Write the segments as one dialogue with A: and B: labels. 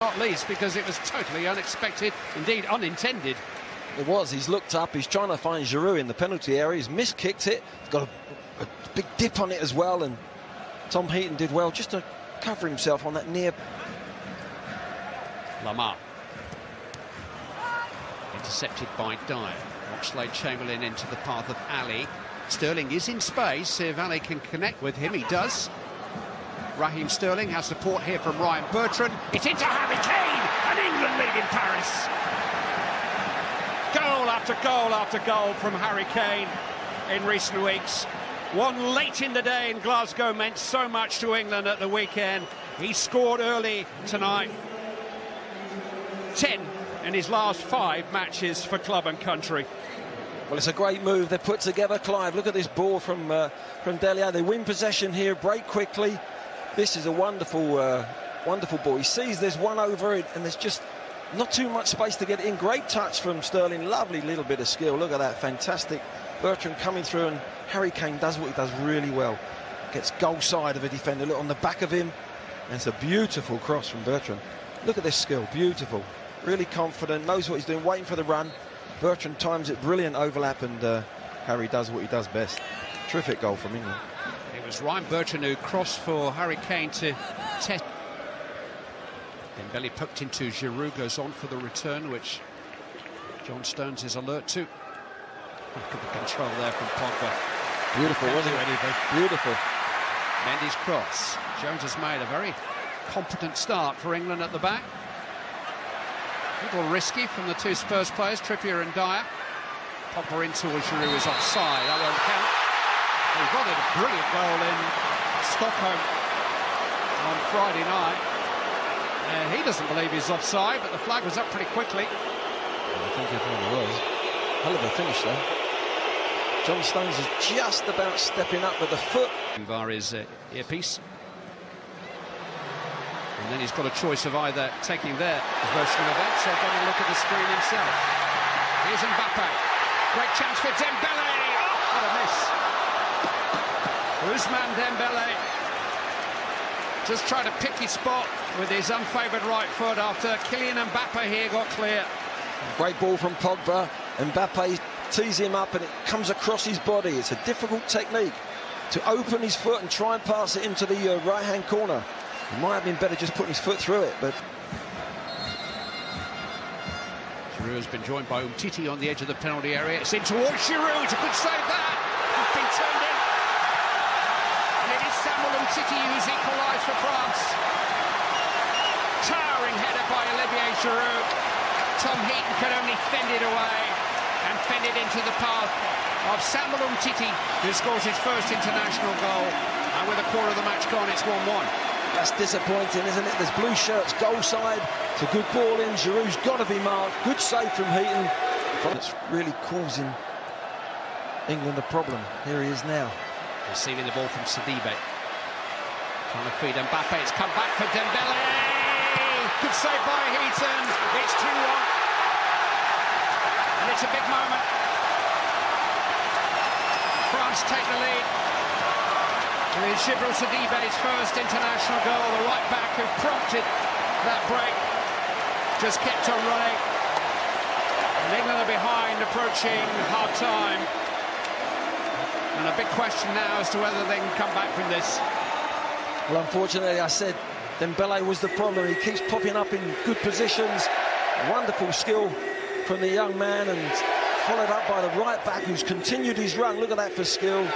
A: Not least because it was totally unexpected, indeed unintended.
B: It was. He's looked up. He's trying to find Giroud in the penalty area. He's miskicked it. He's got a big dip on it as well. And Tom Heaton did well just to cover himself on that near.
A: Lamar. Intercepted by Dyer. Oxlade-Chamberlain into the path of Ali. Sterling is in space. If Ali can connect with him, he does. Raheem Sterling has support here from Ryan Bertrand. It's into Harry Kane, and England lead in Paris. Goal after goal after goal from Harry Kane in recent weeks. One late in the day in Glasgow meant so much to England at the weekend. He scored early tonight. 10 in his last 5 matches for club and country.
B: Well, it's a great move they put together, Clive. Look at this ball from Dele Alli. They win possession here, break quickly. This is a wonderful, wonderful ball. He sees there's one over it, and there's just not too much space to get in. Great touch from Sterling. Lovely little bit of skill. Look at that, fantastic. Bertrand coming through, and Harry Kane does what he does really well. Gets goal side of a defender. Look on the back of him. And it's a beautiful cross from Bertrand. Look at this skill, beautiful. Really confident, knows what he's doing, waiting for the run. Bertrand times it, brilliant overlap, and Harry does what he does best. Terrific goal from England.
A: It was Ryan Bertrand who crossed for Harry Kane to test. Dembele poked into Giroud, goes on for the return, which John Stones is alert to. Look at the control there from Pogba.
B: Beautiful, wasn't it? Beautiful.
A: Mendy's cross. Jones has made a very competent start for England at the back. A little risky from the two Spurs players, Trippier and Dyer. Pogba in towards Giroud is offside. That won't count. He got a brilliant goal in Stockholm on Friday night. And he doesn't believe he's offside, but the flag was up pretty quickly.
B: I think it probably was. Hell of a finish there. John Stones is just about stepping up with the foot.
A: Via his earpiece. And then he's got a choice of either taking their version of events or going to look at the screen himself. Here's Mbappe. Great chance for Dembele. Oh, what a miss. Ousmane Dembele just trying to pick his spot with his unfavoured right foot after Kylian Mbappe here got clear.
B: Great ball from Pogba. Mbappe tees him up and it comes across his body. It's a difficult technique to open his foot and try and pass it into the right-hand corner. It might have been better just putting his foot through it, but...
A: Giroud has been joined by Umtiti on the edge of the penalty area. It's in towards Giroud. It's a good save there. He's been turned in. And it is Samuel Umtiti who's equalised for France. Towering header by Olivier Giroud. Tom Heaton could only fend it away and fend it into the path of Samuel Umtiti, who scores his first international goal. And with a quarter of the match gone, it's 1-1.
B: That's disappointing, isn't it? There's blue shirts, goal side. It's a good ball in. Giroud's got to be marked. Good save from Heaton. It's really causing England a problem. Here he is now.
A: Receiving the ball from Sidibe. Trying to feed Mbappe. It's come back for Dembele. Good save by Heaton. It's 2-1. And it's a big moment. France take the lead. With Djibril Sidibe's first international goal, the right back who prompted that break just kept on running. And England are behind, approaching half-time. And a big question now as to whether they can come back from this.
B: Well, unfortunately, I said Dembele was the problem. He keeps popping up in good positions. Wonderful skill from the young man, and followed up by the right back who's continued his run. Look at that for skill.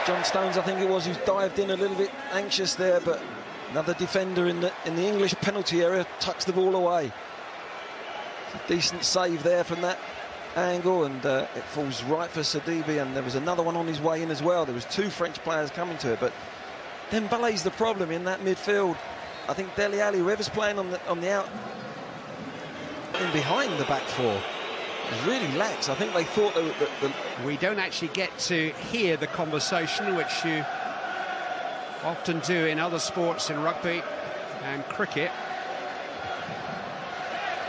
B: John Stones, I think it was, who's dived in a little bit anxious there, but another defender in the English penalty area tucks the ball away. A decent save there from that angle, and it falls right for Sidibe, and there was another one on his way in as well. There was 2 French players coming to it, but Dembele's the problem in that midfield. I think Dele Alli, whoever's playing on the out, in behind the back four, really lax. I think they thought that
A: we don't actually get to hear the conversation, which you often do in other sports, in rugby and cricket.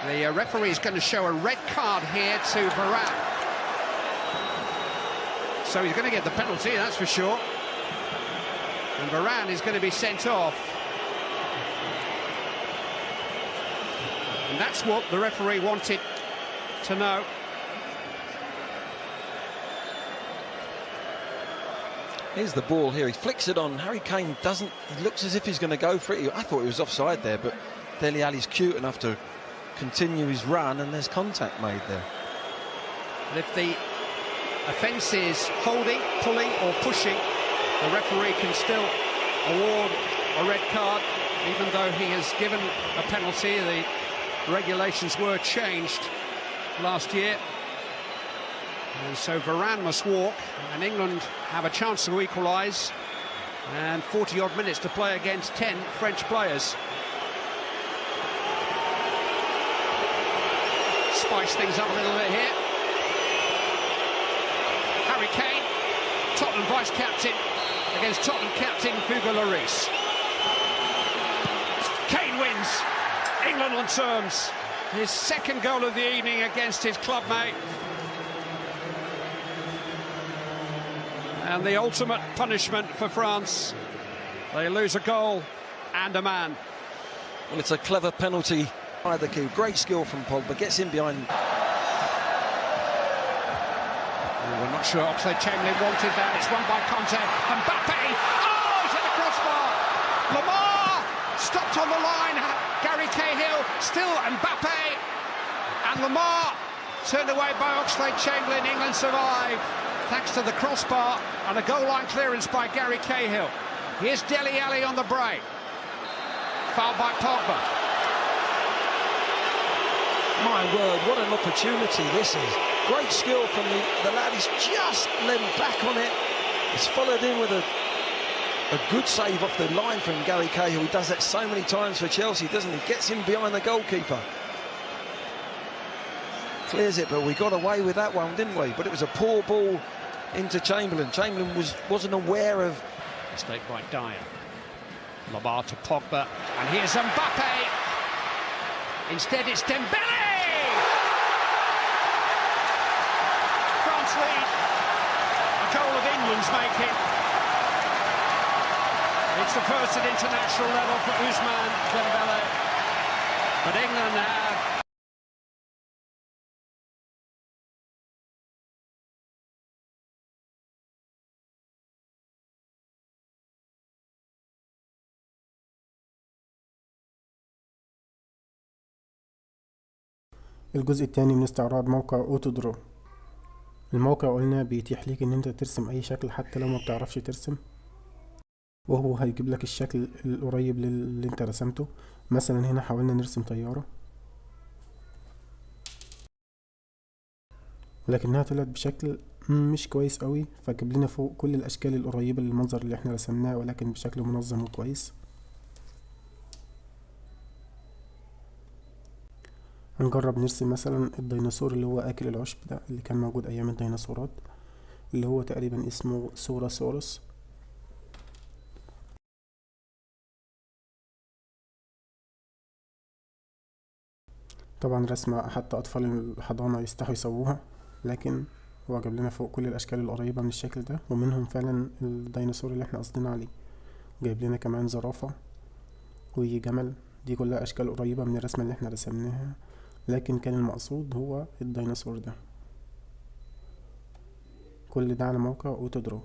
A: The referee is going to show a red card here to Varane. So he's going to get the penalty, that's for sure. And Varane is going to be sent off. And that's what the referee wanted to know.
B: Here's the ball here. He flicks it on. Harry Kane doesn't. He looks as if he's going to go for it. I thought he was offside there, but Dele Alli's cute enough to continue his run, and there's contact made there.
A: And if the offence is holding, pulling or pushing, the referee can still award a red card, even though he has given a penalty. The regulations were changed last year. And so Varane must walk, and England have a chance to equalise. And 40-odd minutes to play against 10 French players. Spice things up a little bit here. Harry Kane, Tottenham vice-captain, against Tottenham captain Hugo Lloris. Kane wins. England on terms. His second goal of the evening against his clubmate. And the ultimate punishment for France. They lose a goal and a man.
B: Well, it's a clever penalty by the keeper. Great skill from Pogba. Gets in behind.
A: We're not sure Oxlade-Chamberlain wanted that. It's won by Conte. Mbappe! Oh, he's hit the crossbar! Lamar stopped on the line. Gary Cahill, still Mbappe. And Lamar turned away by Oxlade-Chamberlain. England survive thanks to the crossbar and a goal line clearance by Gary Cahill. Here's Dele Alli on the break. Foul by Pogba.
B: My word, what an opportunity this is. Great skill from the lad. He's just leant back on it. It's followed in with a good save off the line from Gary Cahill. He does that so many times for Chelsea, doesn't he? Gets in behind the goalkeeper. Clears it, but we got away with that one, didn't we? But it was a poor ball into Chamberlain. Chamberlain wasn't aware of...
A: Mistake by Dyer. Lamar to Pogba. And here's Mbappe. Instead, it's Dembele! France lead. A goal of England's making. It's the first at international level for Ousmane Dembele. But England have...
C: الجزء الثاني من استعراض موقع اوتودرو. الموقع قلنا بيتيح ليك ان انت ترسم اي شكل حتى لو ما بتعرفش ترسم، وهو هيجيب لك الشكل القريب اللي انت رسمته. مثلا هنا حاولنا نرسم طيارة ولكنها طلعت بشكل مش كويس قوي، فجيب لنا فوق كل الاشكال القريبة للمنظر اللي احنا رسمناه ولكن بشكل منظم وكويس. هنجرب نرسم مثلا الديناصور اللي هو اكل العشب ده، اللي كان موجود ايام الديناصورات، اللي هو تقريبا اسمه سوراسورس. طبعا رسمة حتى اطفال الحضانة يستحوا يسووها، لكن هو جاب لنا فوق كل الاشكال القريبة من الشكل ده، ومنهم فعلا الديناصور اللي احنا قصدنا عليه. جايب لنا كمان زرافة وجمل، دي كلها اشكال قريبة من الرسمة اللي احنا رسمناها، لكن كان المقصود هو الديناصور ده. كل ده على موقع اوتودرو.